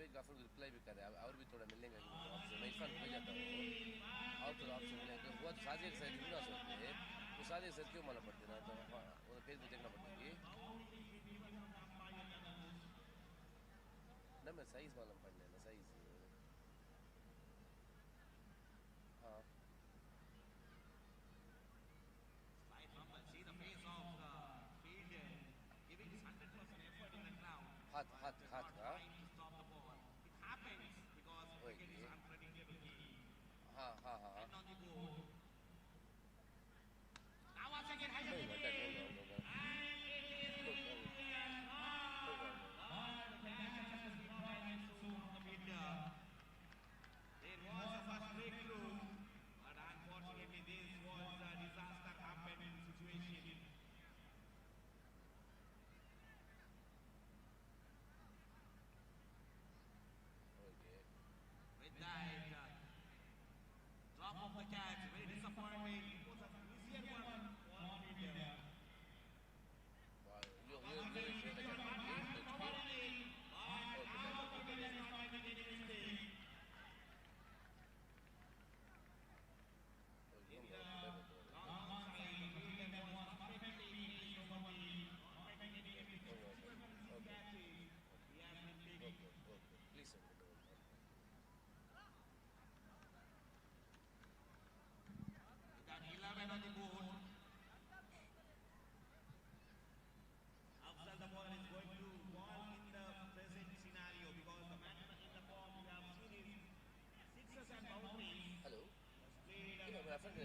पे काफी रिप्लाई भी कर रहे हैं और भी थोड़ा मिलेंगे ऑप्शन मैं इरफान भेज जाता हूँ और तो ऑप्शन मिलेंगे हुआ तो साजिद के साथ जुड़ना सोचते हैं तो साजिद के साथ क्यों मालूम पड़ते ना तो वो पेज पे देखना पड़ेगी ना मैं साइज मालूम पड़ने ना साइज हाँ हाथ हाथ हाथ का हाँ हाँ हाँ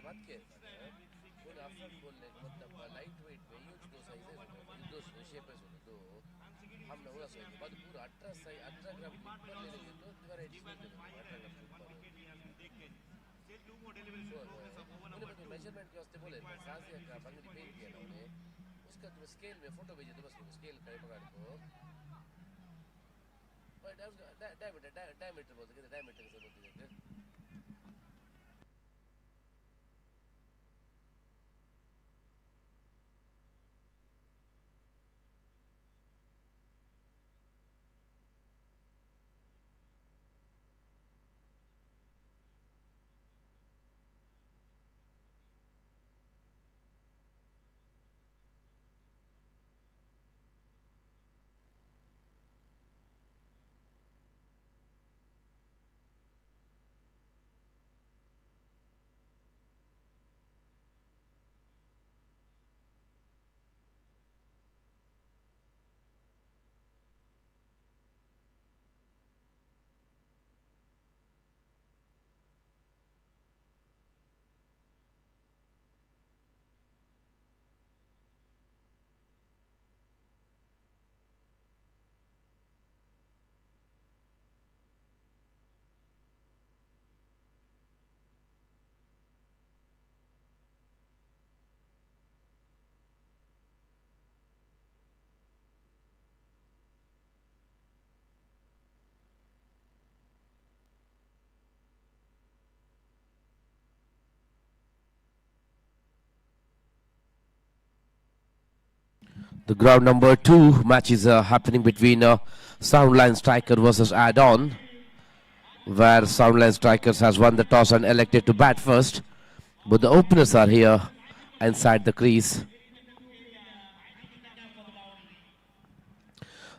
बात किया वो अफर बोलने का मतलब लाइट वेट में यूज दो साइजेस दो शेपेस होते दो हम ना वैसा है बाद पूरा 18 साइज 18 ग्राम ऊपर ले लेंगे तो दोबारा एडिशन दे देंगे 18 ग्राम ऊपर मेजरमेंट के वास्ते बोले साजिया का बंगड़ी पेंट किया ना उन्हें उसका तुम स्केल में फोटो भेजे तो बस स्केल करे पकड़ को डायमीटर बोलते हैं डायमीटर से बोलते हैं The ground number 2 match is happening between Soundlines striker versus ADDON, where Soundlines strikers has won the toss and elected to bat first. But the openers are here inside the crease.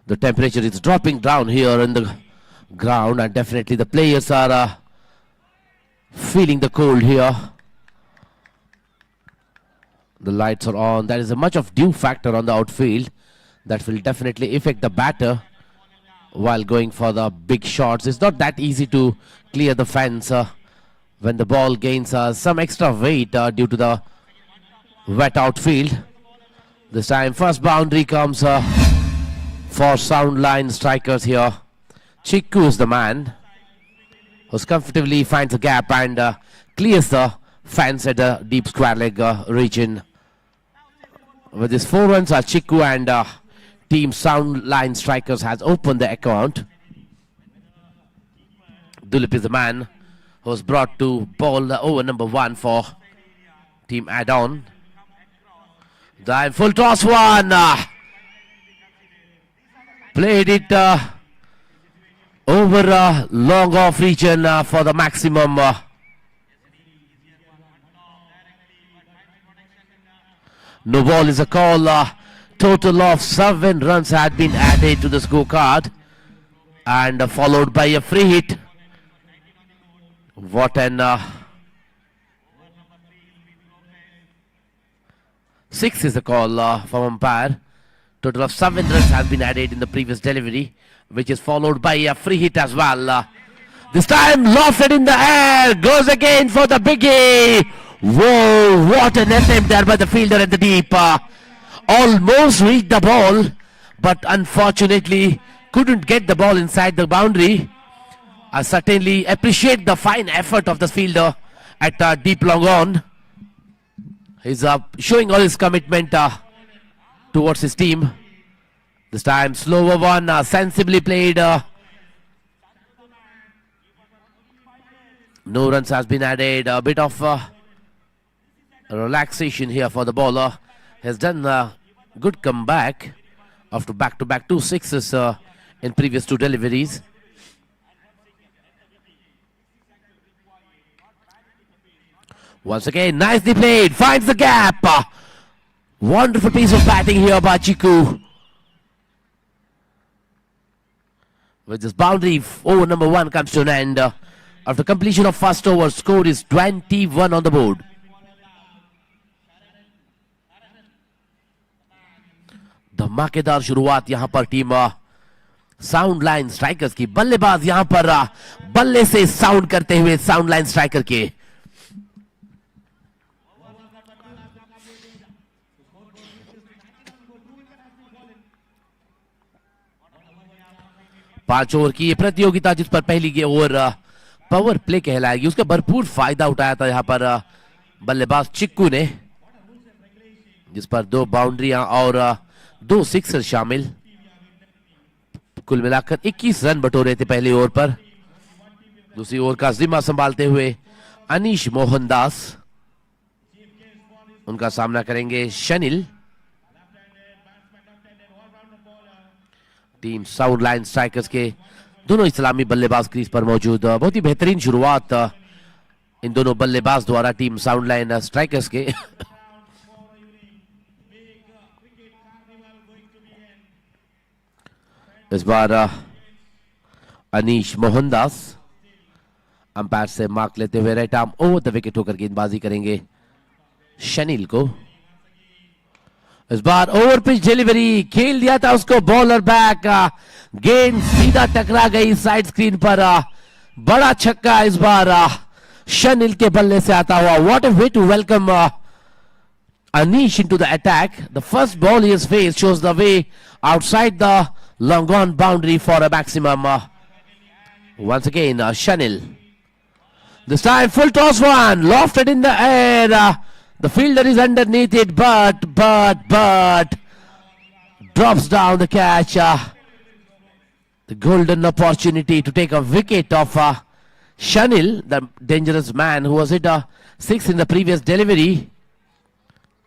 The temperature is dropping down here in the ground, and definitely the players are feeling the cold here. The lights are on. There is a much of dew factor on the outfield that will definitely affect the batter while going for the big shots. It's not that easy to clear the fence when the ball gains some extra weight due to the wet outfield. This time first boundary comes for Soundline strikers here. Chikku is the man who comfortably finds a gap and clears the fence at the deep square leg region. With his 4 runs, Chikku and team Soundline strikers has opened the account. Dulip is the man who's brought to ball over number 1 for team ADDON. Dive full toss one. Played it over long off region for the maximum. No ball is a call. Total of 7 runs had been added to the scorecard and followed by a free hit. What an 6 is a call from umpire. Total of 7 runs has been added in the previous delivery, which is followed by a free hit as well. This time lofted in the air, goes again for the biggie. Whoa, what an attempt there by the fielder at the deep. Almost reached the ball, but unfortunately couldn't get the ball inside the boundary. I certainly appreciate the fine effort of the fielder at deep long on. He's showing all his commitment towards his team. This time slower one, sensibly played. No runs has been added. A bit of relaxation here for the bowler. Has done a good comeback after back-to-back 2 sixes in previous 2 deliveries. Once again, nicely played. Finds the gap. Wonderful piece of batting here by Chiku. With this boundary, over number 1 comes to an end. After completion of first over, score is 21 on the board. धमाकेदार शुरुआत यहां पर team sound line strikers की. बल्लेबाज यहां पर बल्ले से साउंड करते हुए साउंड लाइन स्ट्राइकर के. पांच ओवर की ये प्रतियोगिता जिस पर पहली ओवर पावर प्ले कहलाएगी, उसका भरपूर फायदा उठाया था यहां पर बल्लेबाज चिक्कू ने, जिस पर 2 बाउंड्रियां और 2 सिक्सर शामिल. कुल मिलाकर 21 रन बटोरे थे पहली ओवर पर. दूसरी ओवर का जिम्मा संभालते हुए अनीश मोहनदास, उनका सामना करेंगे शनिल. टीम साउंड लाइन स्ट्राइकर्स के दोनों इस्लामी बल्लेबाज क्रीज पर मौजूद. बहुत ही बेहतरीन शुरुआत इन दोनों बल्लेबाज द्वारा टीम साउंड लाइन स्ट्राइकर्स के. इस बार अनीश मोहनदास अंपायर से मार्क लेते हुए right arm over the wicket होकर गेंदबाजी करेंगे शनिल को. इस बार ओवर पिच डिलीवरी खेल दिया था उसको बॉलर बैक. गेंद सीधा टकरा गई साइड स्क्रीन पर. बड़ा छक्का इस बार शनिल के बल्ले से आता हुआ. What a way to welcome Anish into the attack. The first ball he has faced shows the way outside the long gone boundary for a maximum. Once again, Shanil. This time full toss one, lofted in the air. The fielder is underneath it, but drops down the catch. The golden opportunity to take a wicket of Shanil, the dangerous man who was hit 6 in the previous delivery.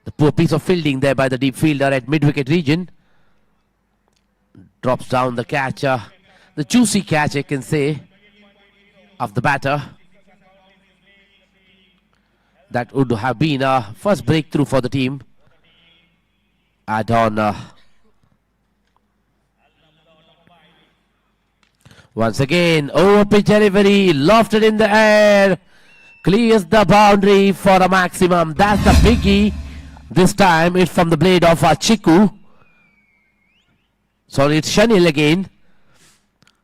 The poor piece of fielding there by the deep fielder at mid-wicket region. Drops down the catch. The juicy catch, I can say, of the batter. That would have been a first breakthrough for the team. Add-on. Once again, over pitch delivery, lofted in the air. Clears the boundary for a maximum. That's the biggie. This time it's from the blade of Chiku. Sorry, it's Shanil again.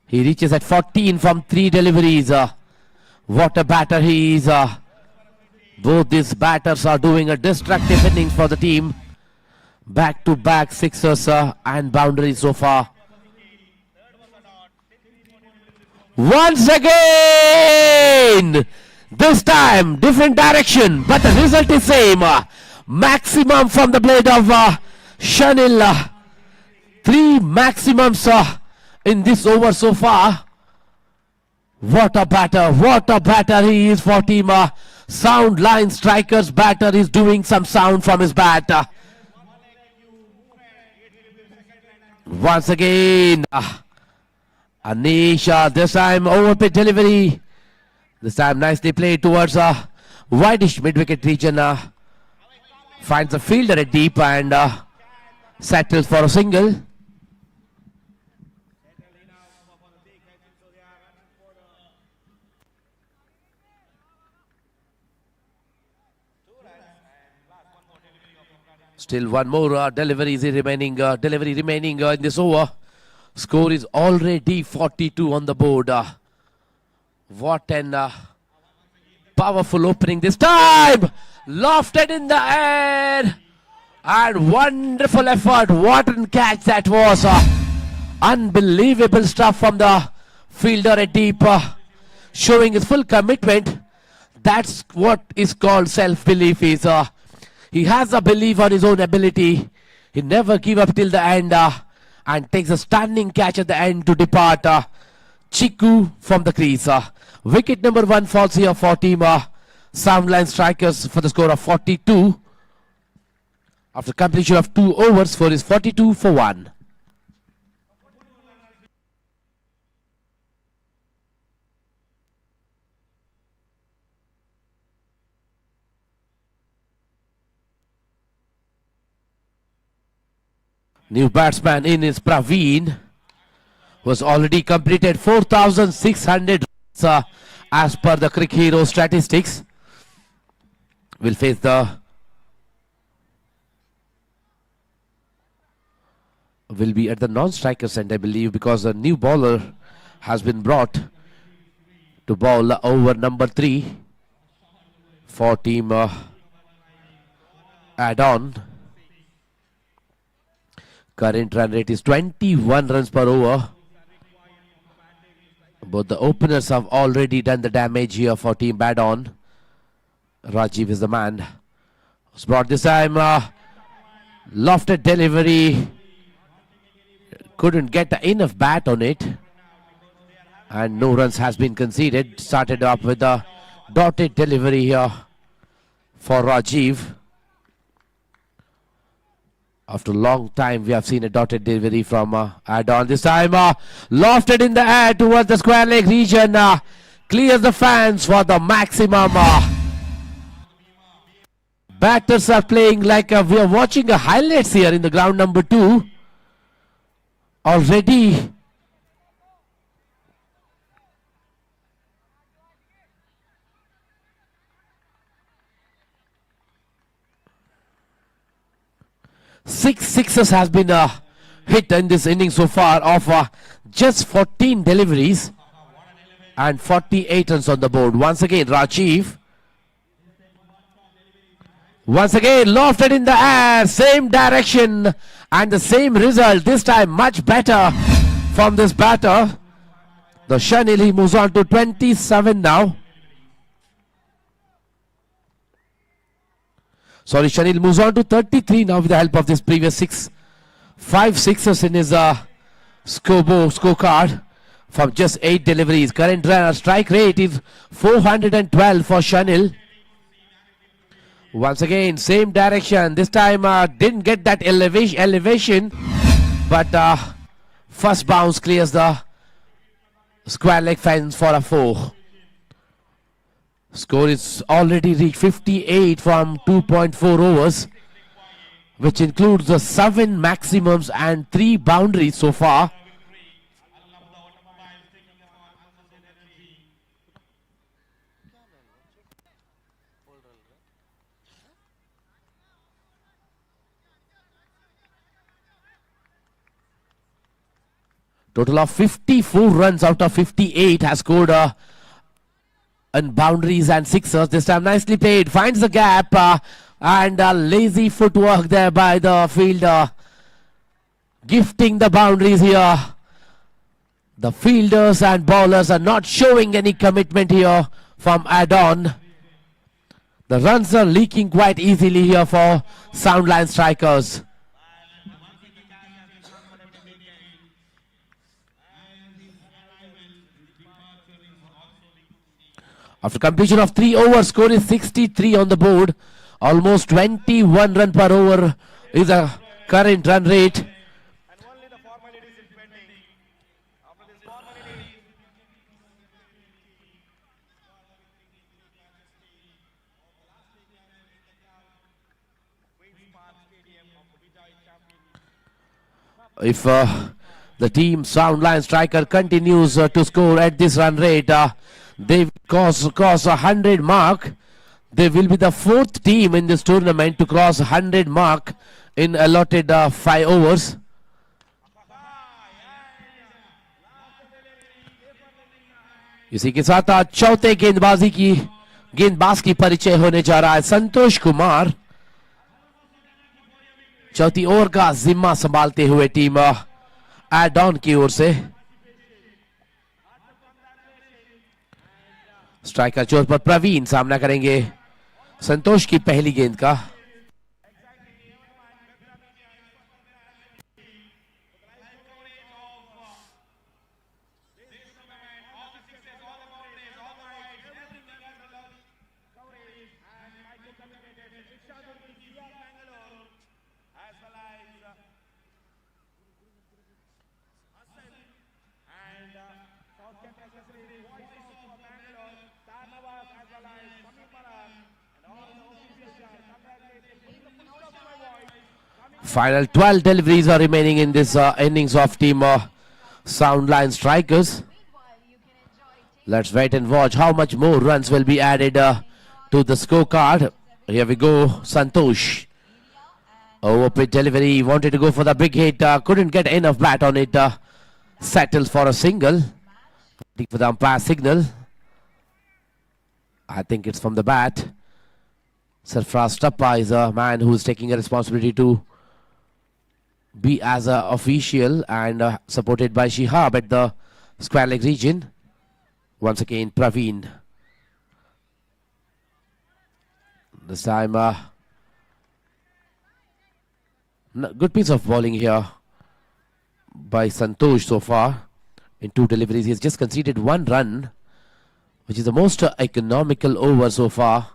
He reaches at 14 from 3 deliveries. What a batter he is. Both these batters are doing a destructive innings for the team. Back-to-back sixers and boundaries so far. Once again! This time, different direction, but the result is same. Maximum from the blade of Shanil. 3 maximums in this over so far. What a batter he is for team Sound Line Strikers. Batter is doing some sound from his bat. Once again, Anisha, this time overpitch delivery. This time nicely played towards a wideish mid-wicket region. Finds a fielder at deep and settles for a single. Still one more delivery remaining in this over. Score is already 42 on the board. What an powerful opening this time. Lofted in the air. And wonderful effort. What a catch that was. Unbelievable stuff from the fielder at deep. Showing his full commitment. That's what is called self-belief. He has a belief on his own ability. He never give up till the end. And takes a stunning catch at the end to depart. Chiku from the crease. Wicket number 1 falls here for team Soundlines strikers for the score of 42. After completion of 2 overs, score is 42 for 1. New batsman in is Praveen. Was already completed 4,600 runs as per the Cricket Hero statistics. Will face will be at the non-strikers end, I believe, because a new bowler has been brought to bowl over number 3 for team add-on. Current run rate is 21 runs per over. Both the openers have already done the damage here for team add-on. Rajiv is the man. Was brought this time. Lofted delivery. Couldn't get enough bat on it. And no runs has been conceded. Started up with a dotted delivery here for Rajiv. After a long time, we have seen a dotted delivery from add-on. This time, lofted in the air towards the square leg region. Clears the fans for the maximum. Batters are playing like we are watching a highlights here in the ground number 2. Already. Six sixes has been hit in this inning so far of just 14 deliveries and 48 runs on the board. Once again, Rajiv. Once again, lofted in the air, same direction and the same result. This time much better from this batter. The Shanil, he moves on to 27 now. Sorry, Shanil moves on to 33 now with the help of this previous 5 sixes in his scorecard from just 8 deliveries. Current strike rate is 412 for Shanil. Once again, same direction. This time didn't get that elevation, but first bounce clears the square leg fence for a 4. Score is already reached 58 from 2.4 overs, which includes the 7 maximums and 3 boundaries so far. Total of 54 runs out of 58 has scored and boundaries and sixers. This time nicely played, finds the gap and lazy footwork there by the fielder, gifting the boundaries here. The fielders and bowlers are not showing any commitment here from add-on. The runs are leaking quite easily here for Soundline strikers. After completion of 3 overs, score is 63 on the board. Almost 21 run per over is a current run rate. If the team Soundline striker continues to score at this run rate, they cross 100 mark. They will be the fourth team in this tournament to cross 100 mark in allotted 5 overs. इसी के साथ चौथे गेंदबाज की परिचय होने जा रहा है संतोष कुमार, चौथी ओवर का जिम्मा संभालते हुए टीम एडॉन की ओर से। स्ट्राइकर चोर पर प्रवीण सामना करेंगे संतोष की पहली गेंद का। Final 12 deliveries are remaining in this innings of team Soundline strikers. Let's wait and watch how much more runs will be added to the scorecard. Here we go, Santosh. Over pitch delivery, wanted to go for the big hit, couldn't get enough bat on it, settled for a single. For the umpire signal. I think it's from the bat. Sarfraz Tappa is a man who is taking a responsibility to be as an official and supported by Shihab at the square leg region. Once again, Praveen. This time, good piece of bowling here by Santosh so far. In 2 deliveries, he has just conceded 1 run, which is the most economical over so far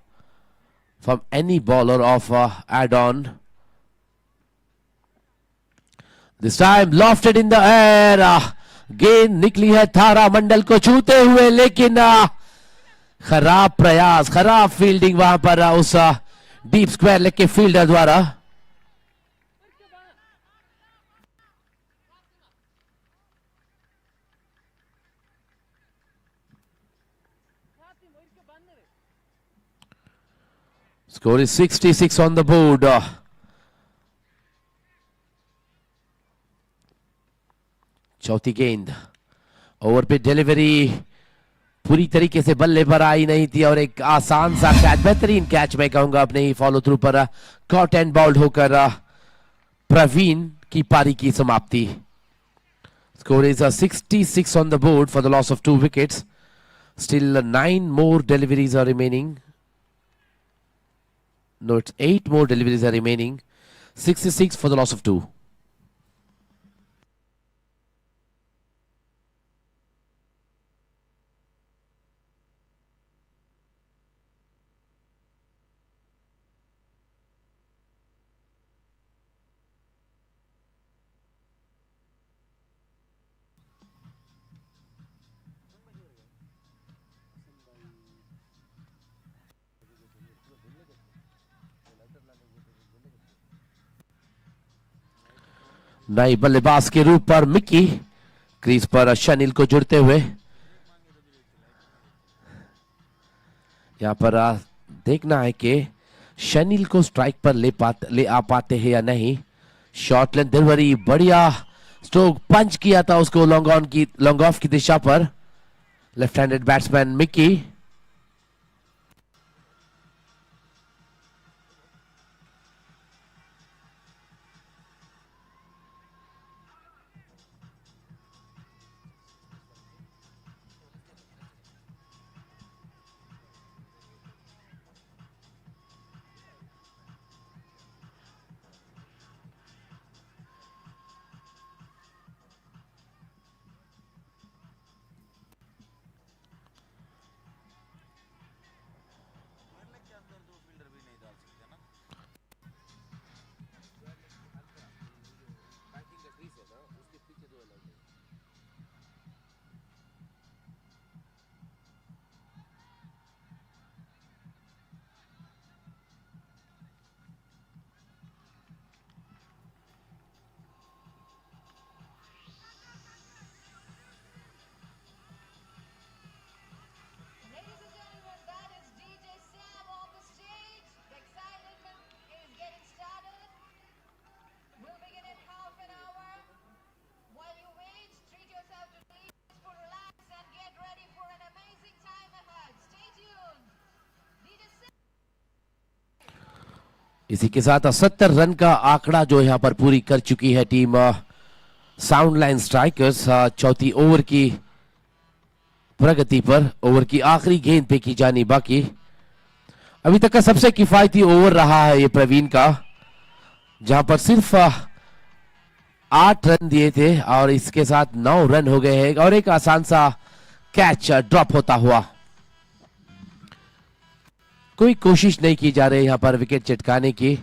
from any bowler of add-on. This time lofted in the air. गेंद निकली है थारा मंडल को छूते हुए, लेकिन खराब प्रयास, खराब फील्डिंग वहां पर उस डीप स्क्वायर लेग के फील्डर द्वारा। Score is 66 on the board. चौथी गेंद, ओवर पे डिलीवरी पूरी तरीके से बल्ले पर आई नहीं थी और एक आसान सा कैच, बेहतरीन कैच मैं कहूंगा अपने ही फॉलो थ्रू पर कॉट एंड बाउल्ड होकर प्रवीण की पारी की समाप्ति। Score is 66 on the board for the loss of 2 wickets. Still 9 more deliveries are remaining. No, it's 8 more deliveries are remaining. 66 for the loss of 2. नई बल्लेबाज के रूप पर मिकी क्रीज पर शनिल को जुड़ते हुए। यहां पर देखना है कि शनिल को स्ट्राइक पर ले आ पाते हैं या नहीं। शॉर्ट लेंथ डिलीवरी, बढ़िया स्ट्रोक पंच किया था उसको लॉन्ग ऑफ की दिशा पर लेफ्ट हैंडेड बैट्समैन मिकी। इसी के साथ 70 रन का आंकड़ा जो यहाँ पर पूरी कर चुकी है टीम साउंडलाइन स्ट्राइकर्स। चौथी ओवर की प्रगति पर, ओवर की आखिरी गेंद पे की जानी बाकी। अभी तक का सबसे किफायती ओवर रहा है ये प्रवीण का, जहां पर सिर्फ 8 रन दिए थे और इसके साथ 9 रन हो गए हैं और एक आसान सा कैच ड्रॉप होता हुआ। कोई कोशिश नहीं की जा रही यहां पर विकेट चटकाने की।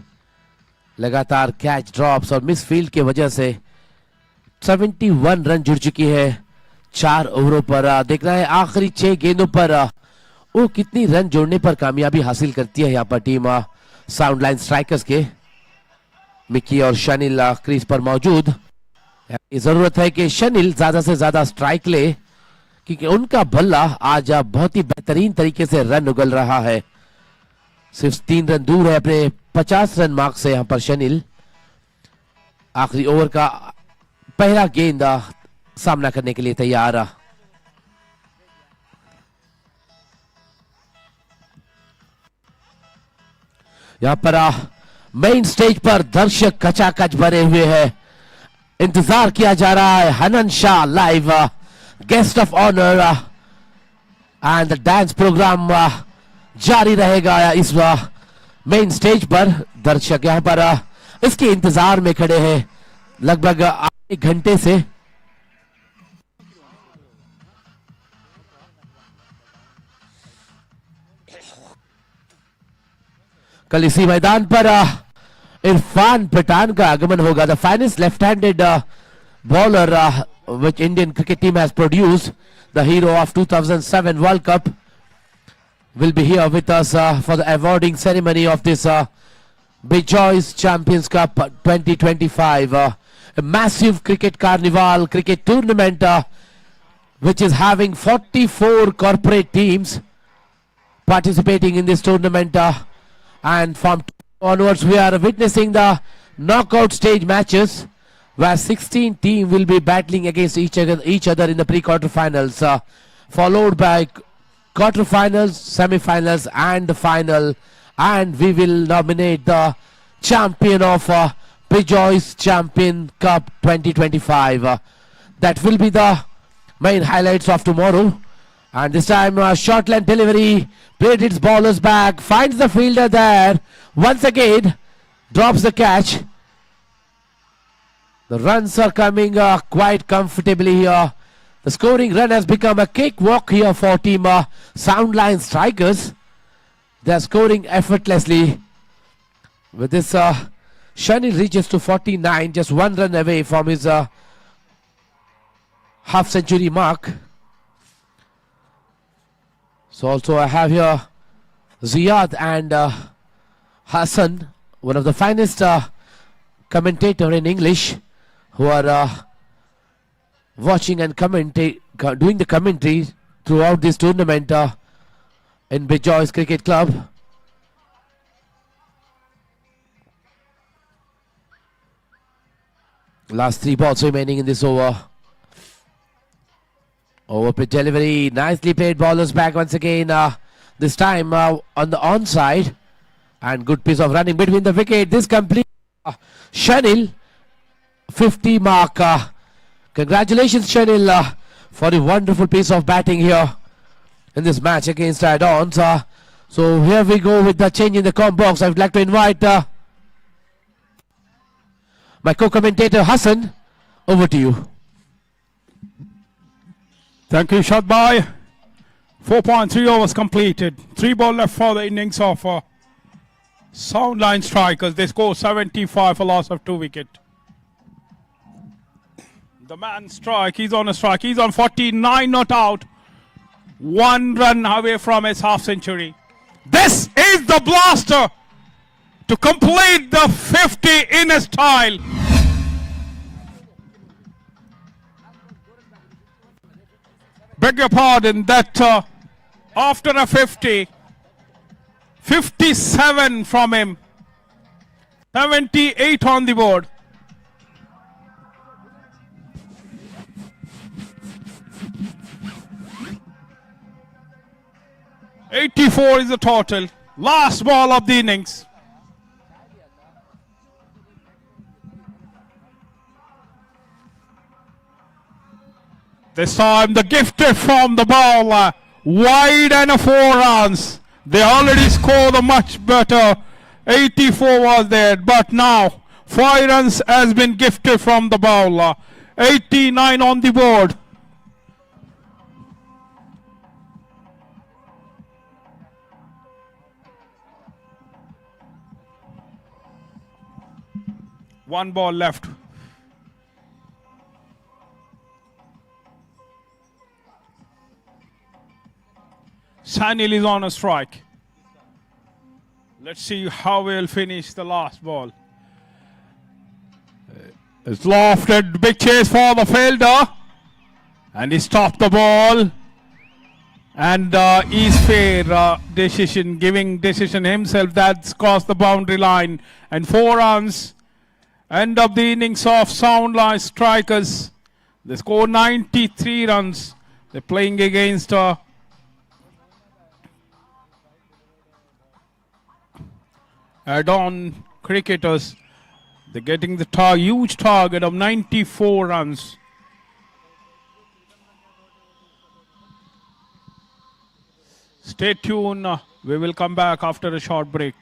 लगातार कैच ड्रॉप्स और मिस फील्ड की वजह से 71 रन जुड़ चुकी है 4 ओवरों पर। देखना है आखिरी 6 गेंदों पर वो कितनी रन जोड़ने पर कामयाबी हासिल करती है यहाँ पर टीम साउंडलाइन स्ट्राइकर्स के। मिकी और शनिल क्रीज पर मौजूद। जरूरत है कि शनिल ज्यादा से ज्यादा स्ट्राइक ले, क्योंकि उनका बल्ला आज बहुत ही बेहतरीन तरीके से रन उगल रहा है। सिर्फ 3 रन दूर है अपने 50 रन मार्क से यहाँ पर शनिल। आखिरी ओवर का पहला गेंद सामना करने के लिए तैयार। यहाँ पर मेन स्टेज पर दर्शक कचाकच भरे हुए हैं। इंतजार किया जा रहा है Hanan Shah live guest of honour and the dance programme जारी रहेगा इस मेन स्टेज पर। दर्शक यहाँ पर इसके इंतजार में खड़े हैं लगभग 1 घंटे से। कल इसी मैदान पर इरफान पठान का आगमन होगा। The finest left handed bowler which Indian cricket team has produced, the hero of 2007 World Cup, will be here with us for the awarding ceremony of this Bejoy's Champions Cup 2025, a massive cricket carnival, cricket tournament which is having 44 corporate teams participating in this tournament, and from onwards we are witnessing the knockout stage matches where 16 teams will be battling against each other in the pre-quarter finals, followed by quarterfinals, semi-finals and the final, and we will nominate the champion of Bejoy's Champion Cup 2025. That will be the main highlights of tomorrow. And this time short length delivery, played its bowlers back, finds the fielder there, once again drops the catch. The runs are coming quite comfortably here. The scoring run has become a cakewalk here for team Soundline Strikers. They are scoring effortlessly. With this, Shani reaches to 49, just 1 run away from his half-century mark. So also I have here Ziyad and Hassan, one of the finest commentator in English, who are watching and doing the commentary throughout this tournament in Bejoy's Cricket Club. Last 3 balls remaining in this over. Over pitch delivery, nicely played, bowlers back once again. This time on the onside, and good piece of running between the wicket. This complete Shanil 50 mark. Congratulations Shanil for a wonderful piece of batting here in this match against ADDON-S. So here we go with the change in the comm box. I would like to invite my co-commentator Hassan. Over to you. Thank you, Shadbhai. 4.3 overs completed. 3 balls left for the innings of Soundline Strikers. They score 75 for loss of 2 wickets. The man strike, he's on a strike. He's on 49, not out. 1 run away from his half century. This is the blaster to complete the 50 in a style. Beg your pardon, that after a 50, 57 from him, 78 on the board. $84 is the total. Last ball of the innings. This time the gifted from the ball. Wide and a 4 runs. They already scored a much better. 84 was there, but now 5 runs has been gifted from the bowler. 89 on the board. One ball left. Sanil is on a strike. Let's see how we'll finish the last ball. It's lofted, big chase for the fielder. And he stopped the ball. And is fair decision, giving decision himself. That's crossed the boundary line. And 4 runs. End of the innings of Soundlines strikers. They score 93 runs. They're playing against ADDON cricketers. They're getting the huge target of 94 runs. Stay tuned. We will come back after a short break.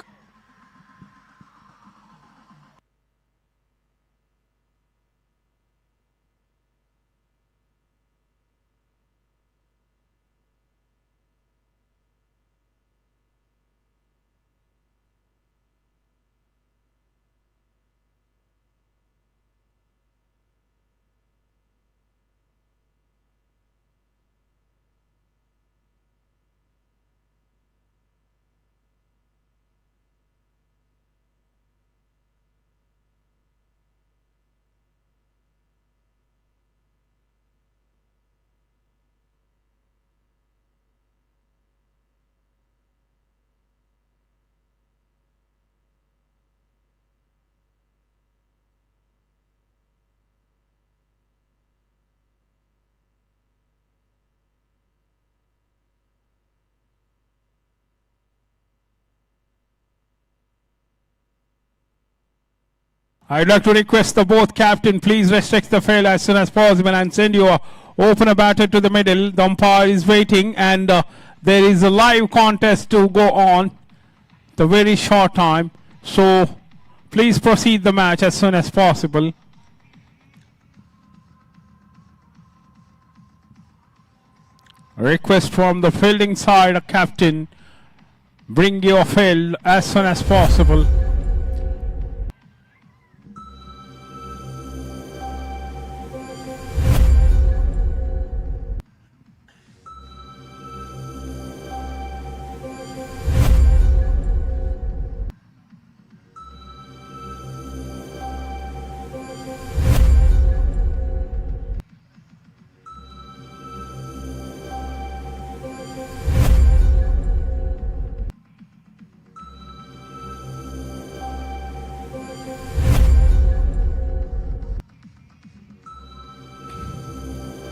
I'd like to request the both captain, please restrict the field as soon as possible and send your opener batter to the middle. The umpire is waiting and there is a live contest to go on the very short time. So please proceed the match as soon as possible. A request from the fielding side, a captain, bring your field as soon as possible.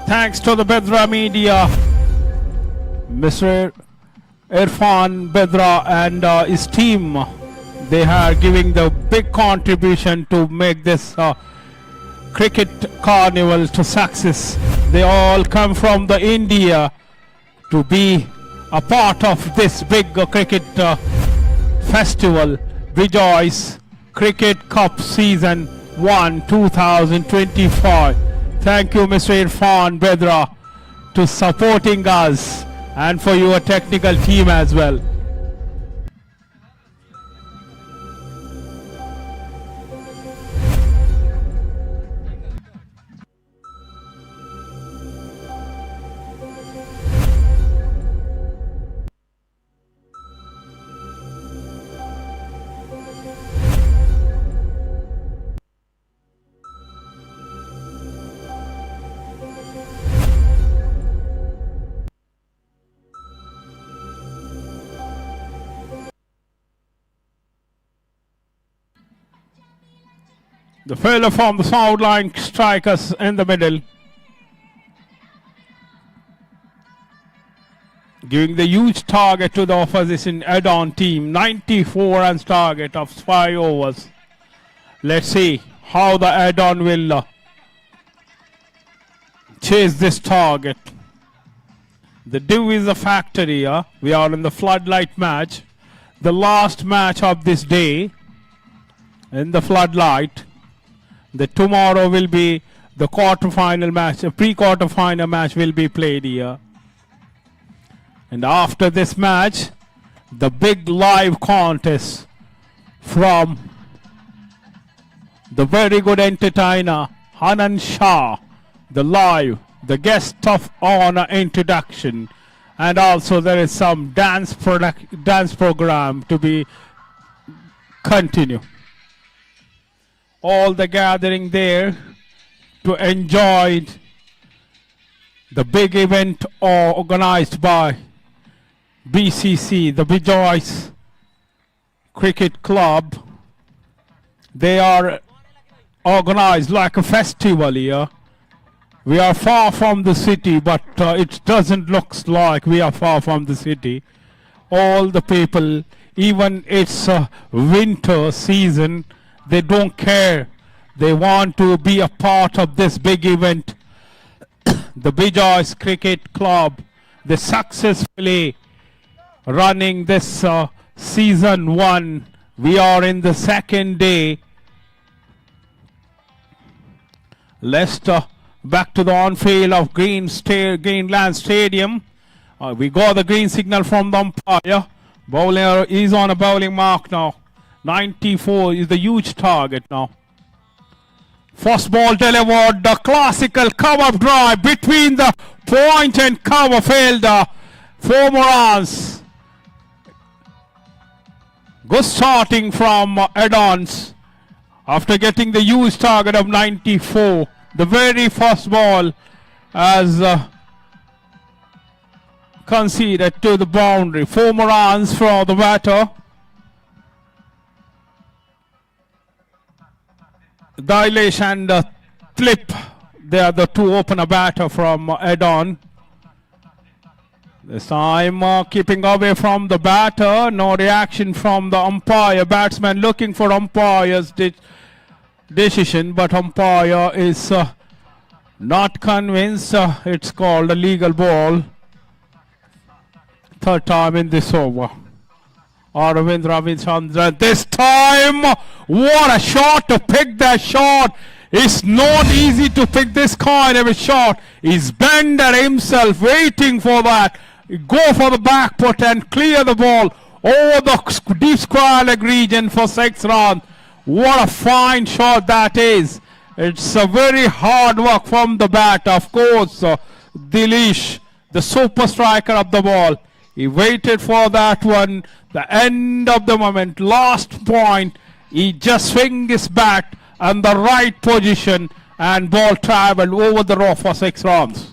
Thanks to the Bedra Media, Mr. Irfan Bedra and his team. They are giving the big contribution to make this cricket carnival to success. They all come from the India to be a part of this big cricket festival. Rejoice Cricket Cup Season 1 2025. Thank you, Mr. Irfan Bedra, to supporting us and for your technical team as well. The fielder from the Soundlines strikers in the middle, giving the huge target to the opposition ADDON team. 94 runs target of 5 overs. Let's see how the ADDON will chase this target. The dew is a factor here. We are in the floodlight match. The last match of this day in the floodlight. The tomorrow will be the quarter-final match. A pre-quarter-final match will be played here. And after this match, the big live contest from the very good entertainer Hanan Shah, the guest of honor introduction, and also there is some dance program to be continue. All the gathering there to enjoy the big event organized by BCC, the Bijoy's Cricket Club. They are organized like a festival here. We are far from the city, but it doesn't look like we are far from the city. All the people, even it's winter season, they don't care. They want to be a part of this big event. The Bijoy's Cricket Club, they successfully running this season 1. We are in the second day. Leicester back to the on-field of Greenland Stadium. We got the green signal from the umpire. Bowler is on a bowling mark now. 94 is the huge target now. First ball delivered, the classical cover drive between the point and cover fielder. 4 more runs. Good starting from ADDON-S after getting the huge target of 94. The very first ball as conceded to the boundary. 4 more runs for the batter. Dailesh and Flip, they are the two opener batter from ADDON. This time keeping away from the batter. No reaction from the umpire. Batsman looking for umpire's decision, but umpire is not convinced. It's called a legal ball. Third time in this over. Aravind Ravichandran. This time, what a shot to pick that shot. It's not easy to pick this kind of a shot. He's Bender himself waiting for that. Go for the back foot and clear the ball over the deep square leg region for 6 runs. What a fine shot that is. It's a very hard work from the bat. Of course, Dilesh, the super striker of the ball. He waited for that one. The end of the moment, last point. He just swung his bat in the right position and ball traveled over the row for 6 runs.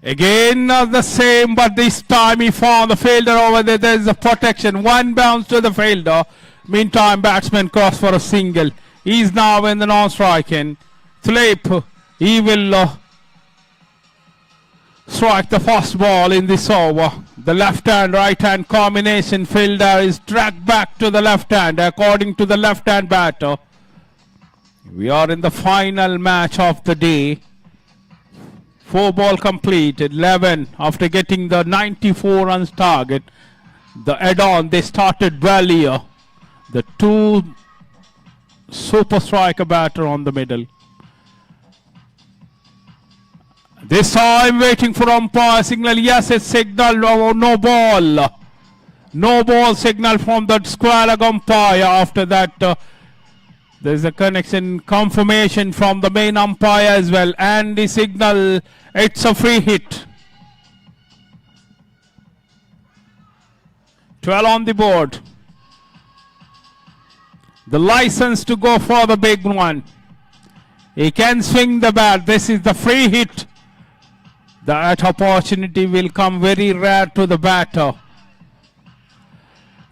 Again the same, but this time he found the fielder over there. There's a protection. 1 bounce to the fielder. Meantime, batsman cross for a single. He's now in the non-striking. Flip, he will strike the first ball in this over. The left-hand, right-hand combination fielder is dragged back to the left-hand according to the left-hand batter. We are in the final match of the day. 4 ball completed, 11 after getting the 94 runs target. The ADDON, they started well here. The 2 super striker batter on the middle. This time waiting for umpire signal. Yes, it's signal. Oh, no ball. No ball signal from the square leg umpire. After that, there's a connection confirmation from the main umpire as well. And the signal, it's a free hit. 12 on the board. The license to go for the big one. He can swing the bat. This is the free hit. That opportunity will come very rare to the batter.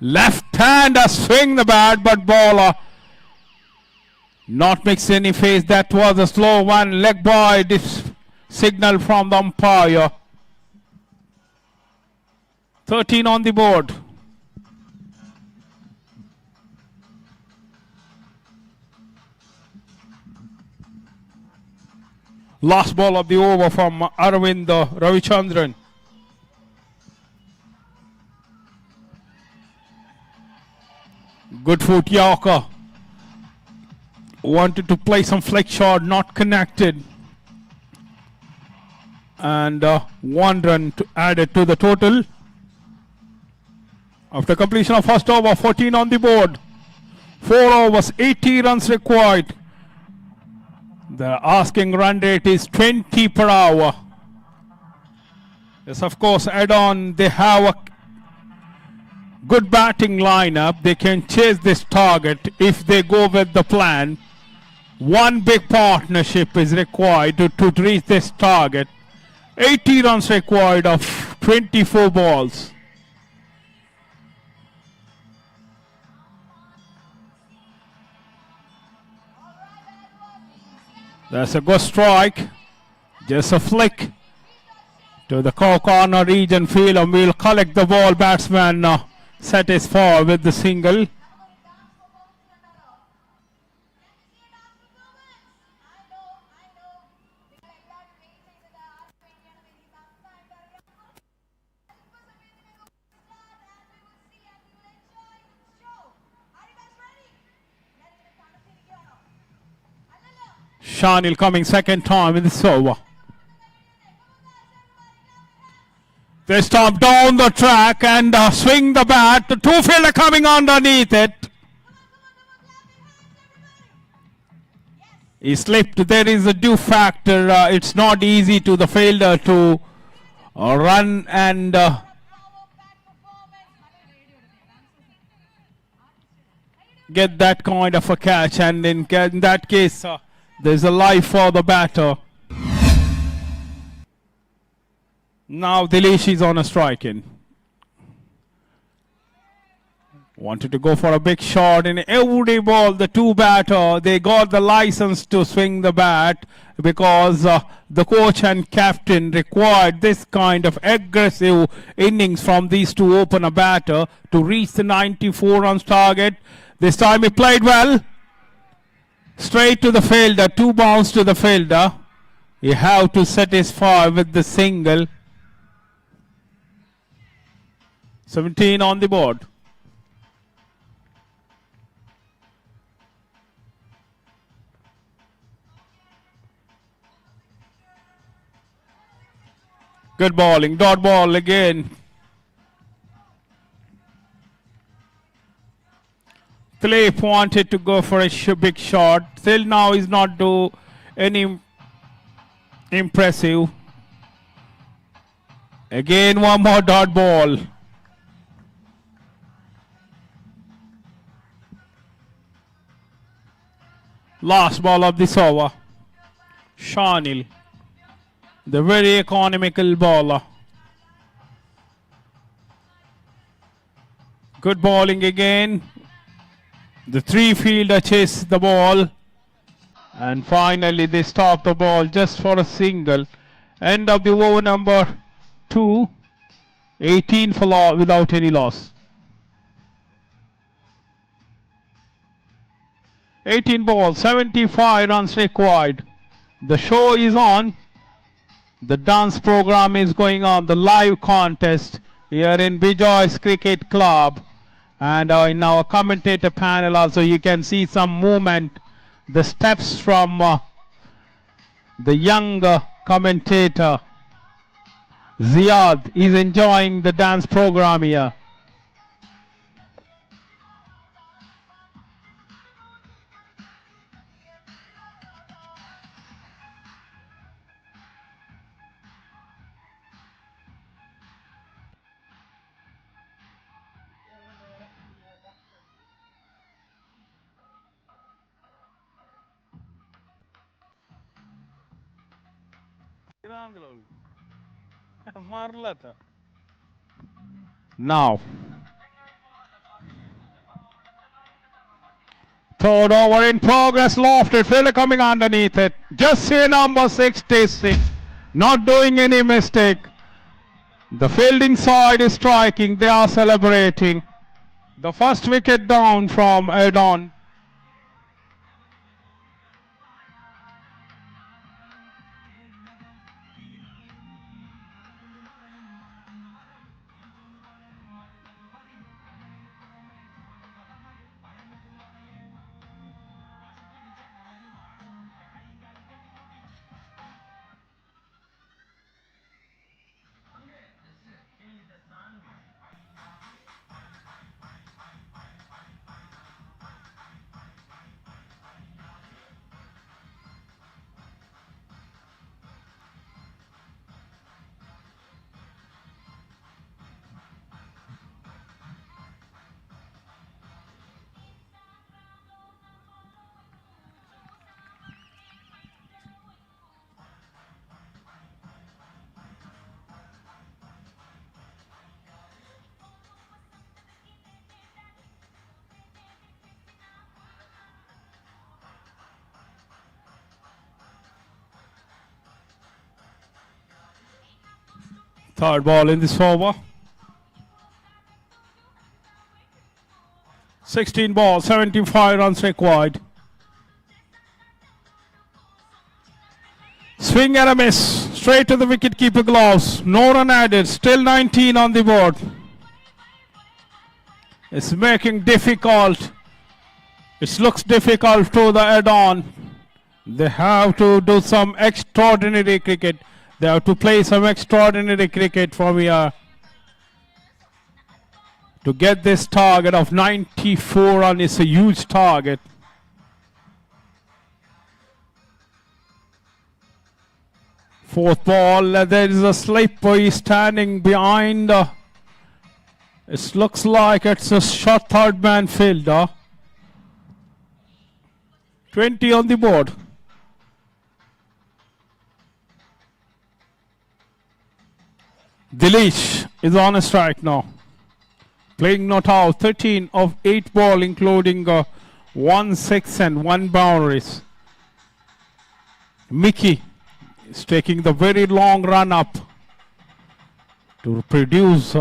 Left-hander swing the bat, but bowler not mix any face. That was a slow one. Leg by this signal from the umpire. 13 on the board. Last ball of the over from Arvind Ravichandran. Good foot Yorker. Wanted to play some flick shot, not connected. And 1 run to add it to the total. After completion of first over, 14 on the board. 4 overs, 80 runs required. The asking run rate is 20 per hour. Yes, of course, add-on, they have a good batting lineup. They can chase this target if they go with the plan. One big partnership is required to reach this target. 80 runs required of 24 balls. That's a good strike. Just a flick to the corner region field, and we'll collect the ball. Batsman satisfied with the single. Shanil coming second time in this over. They stop down the track and swing the bat. The two fielder coming underneath it. He slipped. There is a due factor. It's not easy to the fielder to run and get that kind of a catch. And in that case, there's a life for the batter. Now Dilesh is on a strike in. Wanted to go for a big shot in every ball. The two batter, they got the license to swing the bat because the coach and captain required this kind of aggressive innings from these two opener batter to reach the 94 runs target. This time he played well. Straight to the fielder, 2 bounce to the fielder. You have to satisfy with the single. 17 on the board. Good bowling, dot ball again. Philip wanted to go for a big shot. Till now is not do any impressive. Again one more dot ball. Last ball of this over. Shanil, the very economical bowler. Good bowling again. The 3 fielder chase the ball. And finally they stop the ball just for a single. End of the over number 2. 18 for without any loss. 18 balls, 75 runs required. The show is on. The dance program is going on. The live contest here in Bijoy's Cricket Club. And in our commentator panel also you can see some movement. The steps from the young commentator Ziad is enjoying the dance program here. Now, third over in progress. Lofted fielder coming underneath it. Just see number 66. Not doing any mistake. The fielding side is striking. They are celebrating. The first wicket down from ADDON. Third ball in this over. 16 balls, 75 runs required. Swing and a miss. Straight to the wicket-keeper gloves. No run added. Still 19 on the board. It's making difficult. It looks difficult to the add-on. They have to do some extraordinary cricket. They have to play some extraordinary cricket from here to get this target of 94 run. Is a huge target. Fourth ball, there is a slipper. He's standing behind. It looks like it's a short third man fielder. 20 on the board. Dilesh is on a strike now. Playing not out. 13 of 8 ball, including 1 6 and 1 boundaries. Mickey is taking the very long run up to produce.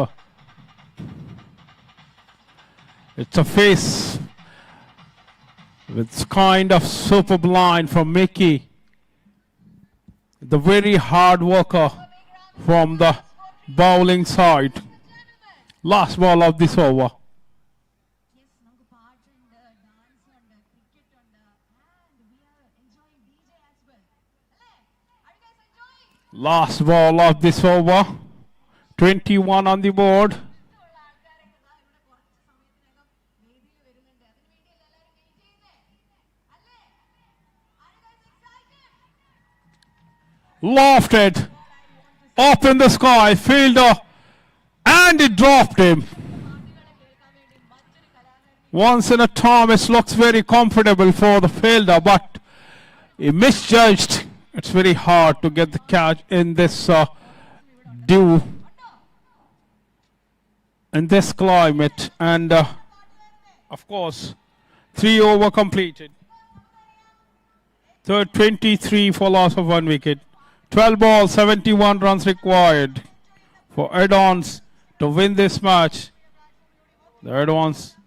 It's a face with kind of superb line from Mickey. The very hard worker from the bowling side. Last ball of this over. Last ball of this over. 21 on the board. Lofted up in the sky, fielder, and it dropped him. Once in a time, it looks very comfortable for the fielder, but he misjudged. It's very hard to get the catch in this dew, in this climate, and of course, 3 over completed. Third 23 for loss of 1 wicket. 12 balls, 71 runs required for ADDON-S to win this match. The ADDON-S